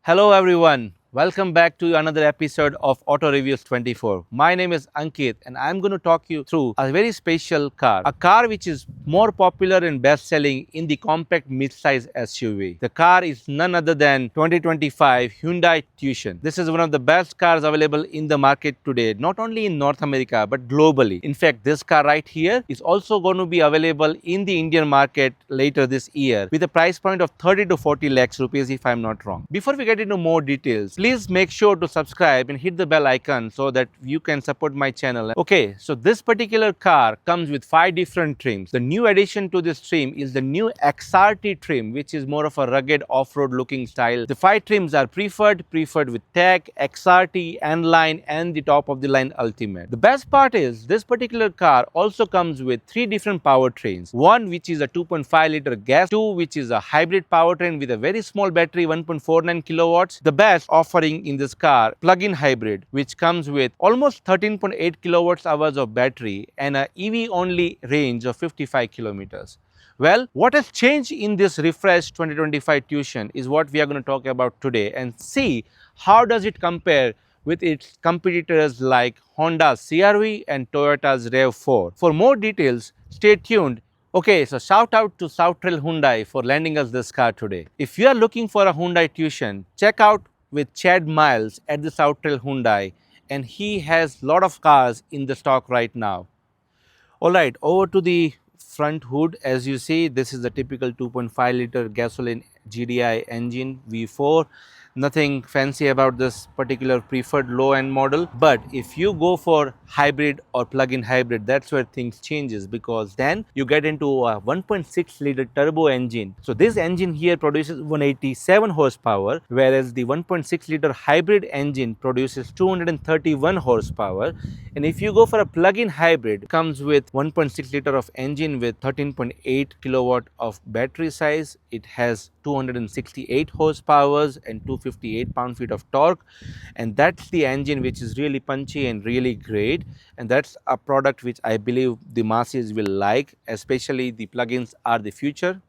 Hello everyone, welcome back to another episode of Auto Reviews 24. My name is Ankit and I'm going to talk you through a very special car. A car which is more popular and best selling in the compact mid-size SUV. The car is none other than 2025 Hyundai Tucson. This is one of the best cars available in the market today, not only in North America but globally. In fact, this car right here is also going to be available in the Indian market later this year with a price point of 30 to 40 lakhs rupees if I'm not wrong. Before we get into more details, please make sure to subscribe and hit the bell icon so that you can support my channel. Okay, so this particular car comes with 5 different trims. The new addition to this trim is the new XRT trim, which is more of a rugged off-road looking style. The 5 trims are preferred with Tech, XRT, N-Line and the top of the line Ultimate. The best part is this particular car also comes with 3 different powertrains. One which is a 2.5 liter gas, 2 which is a hybrid powertrain with a very small battery 1.49 kilowatts. The best offering in this car, plug-in hybrid, which comes with almost 13.8 kilowatts hours of battery and a EV only range of 55 kilometers. Well, what has changed in this refreshed 2025 Tucson is what we are going to talk about today and see how does it compare with its competitors like Honda's CR-V and Toyota's RAV4. For more details, stay tuned. Okay, so shout out to South Trail Hyundai for lending us this car today. If you are looking for a Hyundai Tucson, check out with Chad Miles at the South Trail Hyundai, and he has lot of cars in the stock right now. Alright, over to the front hood. As you see, this is the typical 2.5 liter gasoline GDI engine V4. Nothing fancy about this particular preferred low-end model, but if you go for hybrid or plug-in hybrid, that's where things changes, because then you get into a 1.6 liter turbo engine. So this engine here produces 187 horsepower, whereas the 1.6 liter hybrid engine produces 231 horsepower. And if you go for a plug-in hybrid, it comes with 1.6 liter of engine with 13.8 kilowatt of battery size. It has 268 horsepower and 258 pound-feet of torque, and that's the engine which is really punchy and really great, and that's a product which I believe the masses will like, especially the plugins are the future.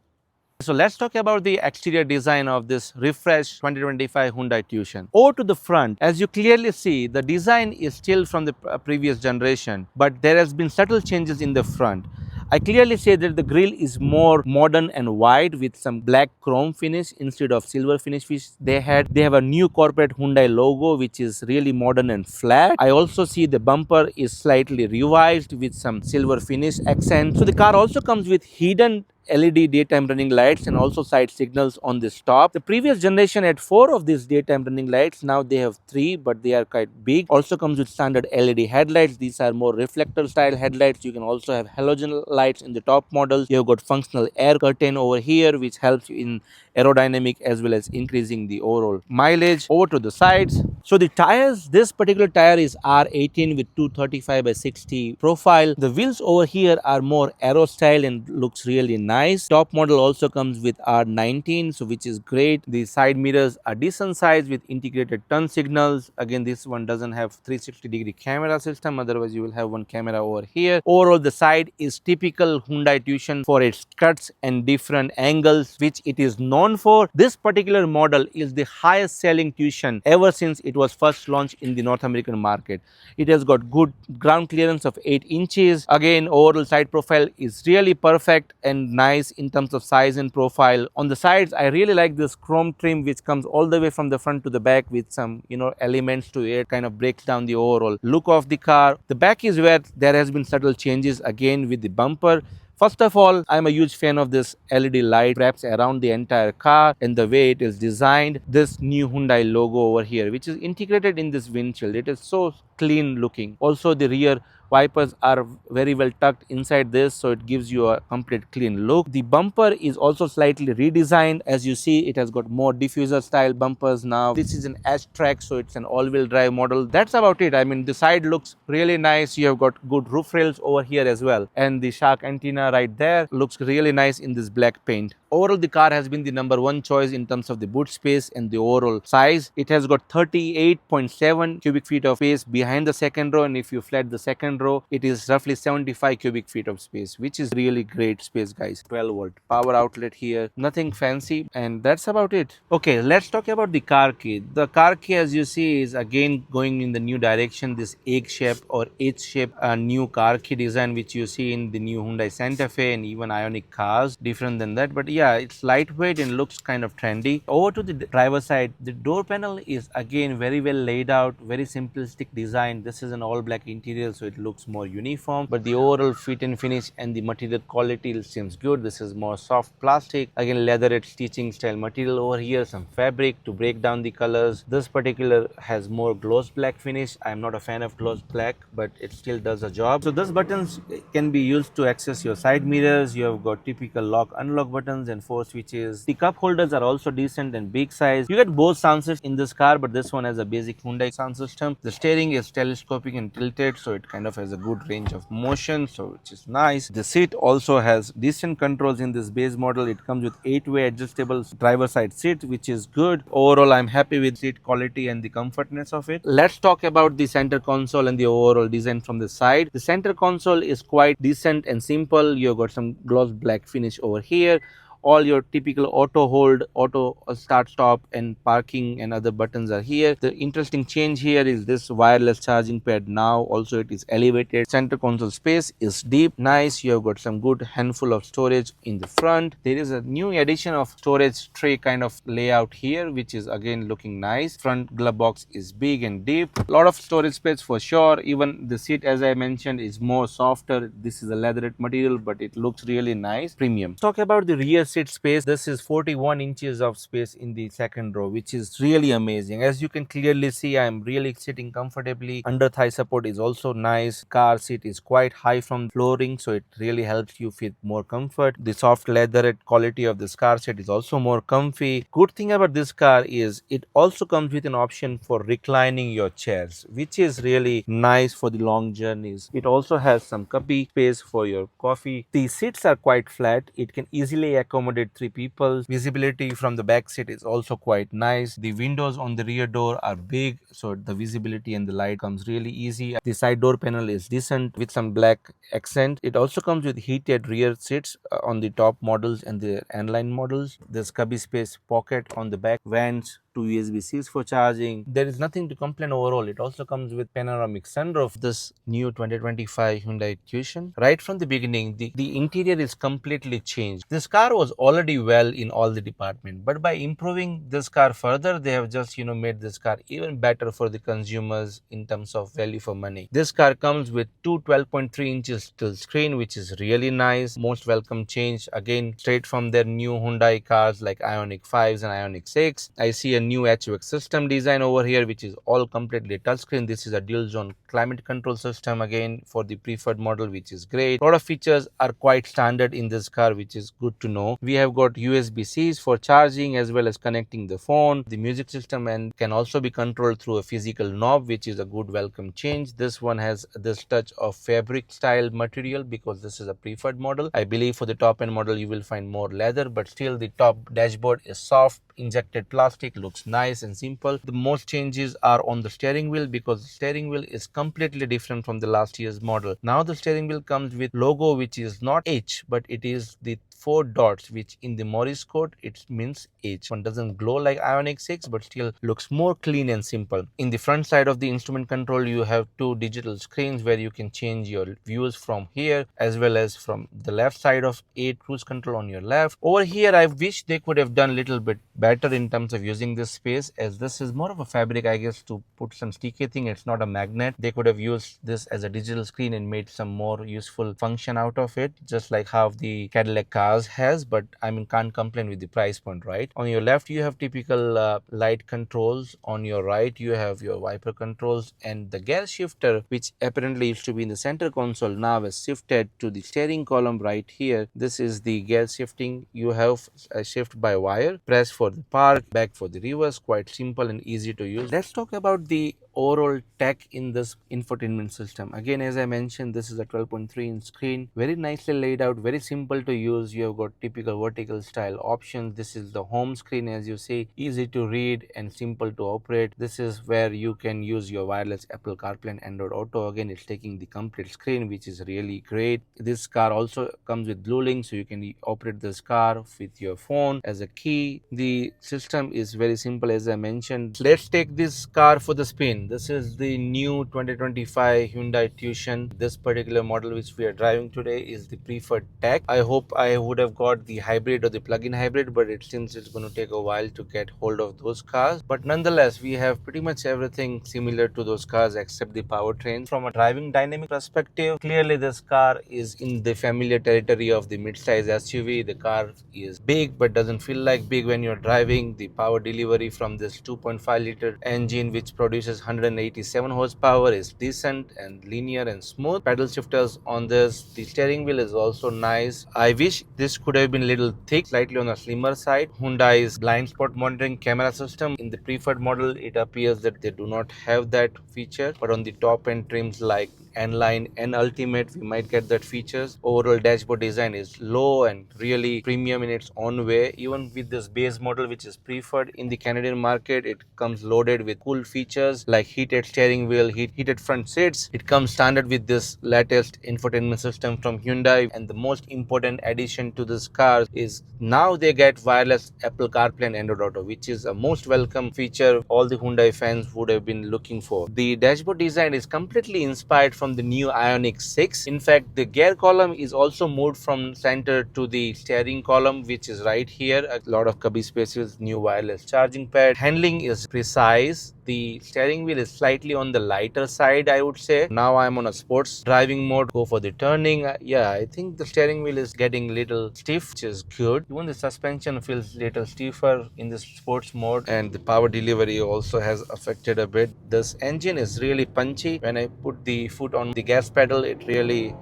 So let's talk about the exterior design of this refreshed 2025 Hyundai Tucson. Over to the front, as you clearly see, the design is still from the previous generation, but there has been subtle changes in the front. I clearly say that the grille is more modern and wide with some black chrome finish instead of silver finish which they had. They have a new corporate Hyundai logo which is really modern and flat. I also see the bumper is slightly revised with some silver finish accent. So the car also comes with hidden LED daytime running lights and also side signals on the top. The previous generation had 4 of these daytime running lights. Now they have 3, but they are quite big. Also comes with standard LED headlights. These are more reflector style headlights. You can also have halogen lights in the top models. You have got functional air curtain over here which helps you in aerodynamic as well as increasing the overall mileage. Over to the sides. So the tires, this particular tire is R18 with 235 by 60 profile. The wheels over here are more aero style and looks really nice. Top model also comes with R19, so which is great. The side mirrors are decent size with integrated turn signals. Again, this one doesn't have 360-degree camera system, otherwise you will have one camera over here. Overall, the side is typical Hyundai Tucson for its cuts and different angles which it is known for. This particular model is the highest selling Tucson ever since it was first launched in the North American market. It has got good ground clearance of 8 inches. Again, overall side profile is really perfect and nice in terms of size and profile. On the sides, I really like this chrome trim which comes all the way from the front to the back with some elements to it, kind of breaks down the overall look of the car. The back is where there has been subtle changes again with the bumper. First of all, I'm a huge fan of this LED light wraps around the entire car and the way it is designed. This new Hyundai logo over here, which is integrated in this windshield. It is so clean looking. Also, the rear wipers are very well tucked inside this, so it gives you a complete clean look. The bumper is also slightly redesigned. As you see, it has got more diffuser style bumpers now. This is an S-Track, so it's an all-wheel drive model. That's about it. I mean, the side looks really nice. You have got good roof rails over here as well, and the shark antenna right there looks really nice in this black paint. Overall, the car has been the #1 choice in terms of the boot space and the overall size. It has got 38.7 cubic feet of space behind behind the second row, and if you flat the second row, it is roughly 75 cubic feet of space, which is really great space, guys. 12-volt power outlet here, nothing fancy, and that's about it. Okay, let's talk about the car key. The car key, as you see, is again going in the new direction, this egg shape or H shape new car key design, which you see in the new Hyundai Santa Fe and even Ioniq cars. Different than that, but yeah, it's lightweight and looks kind of trendy. Over to the driver side, the door panel is again very well laid out, very simplistic design. This is an all black interior, so it looks more uniform, but the overall fit and finish and the material quality seems good. This is more soft plastic, again leatherette stitching style material over here, some fabric to break down the colors. This particular has more gloss black finish. I am not a fan of gloss black, but it still does a job. So these buttons can be used to access your side mirrors. You have got typical lock unlock buttons and 4 switches. The cup holders are also decent and big size. You get both sound systems in this car, but this one has a basic Hyundai sound system. The steering is telescopic and tilted, so it kind of has a good range of motion, so which is nice. The seat also has decent controls in this base model. It comes with 8-way adjustable driver side seat, which is good. Overall, I'm happy with seat quality and the comfortness of it. Let's talk about the center console and the overall design from the side. The center console is quite decent and simple. You've got some gloss black finish over here. All your typical auto hold, auto start stop and parking and other buttons are here. The interesting change here is this wireless charging pad. Now also it is elevated. Center console space is deep, nice. You have got some good handful of storage in the front. There is a new addition of storage tray kind of layout here, which is again looking nice. Front glove box is big and deep. A lot of storage space for sure. Even the seat, as I mentioned, is more softer. This is a leatherette material, but it looks really nice, premium. Talk about the rear seat space. This is 41 inches of space in the second row, which is really amazing. As you can clearly see, I am really sitting comfortably. Under thigh support is also nice. Car seat is quite high from flooring, so it really helps you feel more comfort. The soft leatherette quality of this car seat is also more comfy. Good thing about this car is it also comes with an option for reclining your chairs, which is really nice for the long journeys. It also has some cubby space for your coffee. The seats are quite flat. It can easily accommodate 3 people. Visibility from the back seat is also quite nice. The windows on the rear door are big, so the visibility and the light comes really easy. The side door panel is decent with some black accent. It also comes with heated rear seats on the top models and the N-line models. There's cubby space pocket on the back, vents, 2 USB-Cs for charging. There is nothing to complain overall. It also comes with panoramic sunroof. This new 2025 Hyundai Tucson. Right from the beginning, the interior is completely changed. This car was already well in all the department, but by improving this car further, they have just made this car even better for the consumers in terms of value for money. This car comes with two 12.3 inches tilt screen, which is really nice. Most welcome change, again straight from their new Hyundai cars like Ioniq 5s and Ioniq 6. I see a new HVAC system design over here, which is all completely touchscreen. This is a dual zone climate control system again for the preferred model, which is great. A lot of features are quite standard in this car, which is good to know. We have got USB-Cs for charging as well as connecting the phone. The music system and can also be controlled through a physical knob, which is a good welcome change. This one has this touch of fabric style material because this is a preferred model. I believe for the top end model you will find more leather, but still the top dashboard is soft injected plastic, looks nice and simple. The most changes are on the steering wheel because the steering wheel is completely different from the last year's model. Now the steering wheel comes with logo which is not H, but it is the 4 dots, which in the Morris code it means H. One doesn't glow like Ioniq 6, but still looks more clean and simple. In the front side of the instrument control, you have 2 digital screens where you can change your views from here as well as from the left side of 8 cruise control on your left. Over here, I wish they could have done a little bit better in terms of using this space, as this is more of a fabric, I guess, to put some sticky thing. It's not a magnet. They could have used this as a digital screen and made some more useful function out of it, just like how the Cadillac car has, but I mean can't complain with the price point, right? On your left you have typical light controls. On your right you have your wiper controls, and the gear shifter, which apparently used to be in the center console, now has shifted to the steering column right here. This is the gear shifting. You have a shift by wire, press for the park, back for the reverse. Quite simple and easy to use. Let's talk about the overall tech in this infotainment system. Again, as I mentioned, this is a 12.3-inch screen, very nicely laid out, very simple to use. You have got typical vertical style options. This is the home screen, as you see, easy to read and simple to operate. This is where you can use your wireless Apple CarPlay and Android Auto. Again, it's taking the complete screen, which is really great. This car also comes with Blue Link, so you can operate this car with your phone as a key. The system is very simple, as I mentioned. Let's take this car for the spin. This is the new 2025 Hyundai Tucson. This particular model which we are driving today is the preferred tech. I hope I would have got the hybrid or the plug-in hybrid, but it seems it's going to take a while to get hold of those cars. But nonetheless, we have pretty much everything similar to those cars except the powertrain. From a driving dynamic perspective, clearly this car is in the familiar territory of the mid-size SUV. The car is big but doesn't feel like big when you're driving. The power delivery from this 2.5-liter engine, which produces 187 horsepower, is decent and linear and smooth. Pedal shifters on this. The steering wheel is also nice. I wish this could have been a little thick, slightly on the slimmer side. Hyundai's blind spot monitoring camera system, in the preferred model, it appears that they do not have that feature, but on the top end trims like N-Line and Ultimate, we might get that features. Overall dashboard design is low and really premium in its own way. Even with this base model, which is preferred in the Canadian market, it comes loaded with cool features like heated steering wheel, heated front seats. It comes standard with this latest infotainment system from Hyundai, and the most important addition to this car is now they get wireless Apple CarPlay and Android Auto, which is a most welcome feature all the Hyundai fans would have been looking for. The dashboard design is completely inspired from the new Ioniq 6. In fact, the gear column is also moved from center to the steering column, which is right here. A lot of cubby spaces, new wireless charging pad. Handling is precise. The steering wheel is slightly on the lighter side, I would say. Now I'm on a sports driving mode. Go for the turning. Yeah, I think the steering wheel is getting little stiff, which is good. Even the suspension feels little stiffer in the sports mode, and the power delivery also has affected a bit. This engine is really punchy. When I put the foot on the gas pedal, it really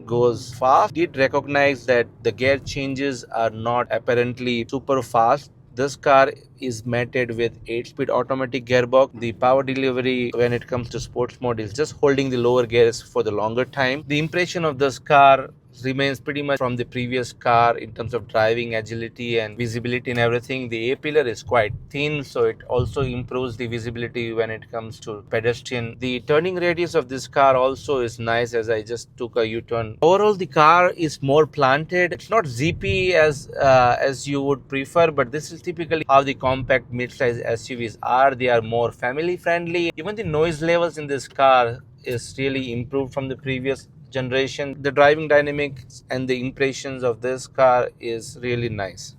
goes fast. Did recognize that the gear changes are not apparently super fast. This car is mated with 8-speed automatic gearbox. The power delivery when it comes to sports mode is just holding the lower gears for the longer time. The impression of this car remains pretty much from the previous car in terms of driving agility and visibility and everything. The A-pillar is quite thin, so it also improves the visibility when it comes to pedestrian. The turning radius of this car also is nice, as I just took a U-turn. Overall, the car is more planted. It's not zippy as you would prefer, but this is typically how the compact mid-size SUVs are. They are more family friendly. Even the noise levels in this car is really improved from the previous generation. The driving dynamics and the impressions of this car is really nice.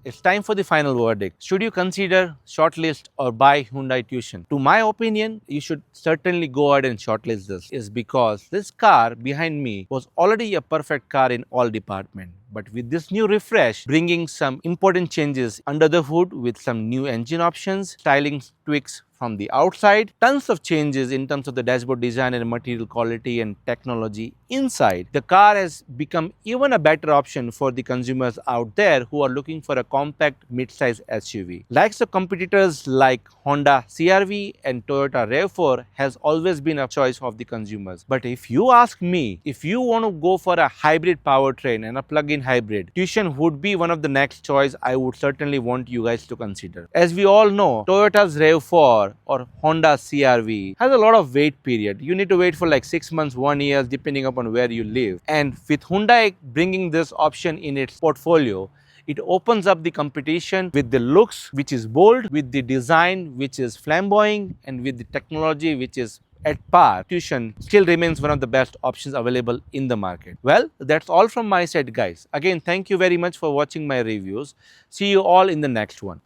It's time for the final verdict. Should you consider shortlist or buy Hyundai Tucson? To my opinion, you should certainly go ahead and shortlist this. Is because this car behind me was already a perfect car in all departments. But with this new refresh, bringing some important changes under the hood with some new engine options, styling tweaks from the outside, tons of changes in terms of the dashboard design and material quality and technology inside, the car has become even a better option for the consumers out there who are looking for a compact mid-size SUV. Likes of competitors like Honda CR-V and Toyota RAV4 has always been a choice of the consumers. But if you ask me, if you want to go for a hybrid powertrain and a plug-in hybrid, Tucson would be one of the next choice I would certainly want you guys to consider. As we all know, Toyota's RAV4 or Honda CR-V has a lot of wait period. You need to wait for like 6 months, 1 year, depending upon where you live. And with Hyundai bringing this option in its portfolio, it opens up the competition with the looks which is bold, with the design which is flamboyant, and with the technology which is at par. Tucson still remains one of the best options available in the market. Well, that's all from my side, guys. Again, thank you very much for watching my reviews. See you all in the next one.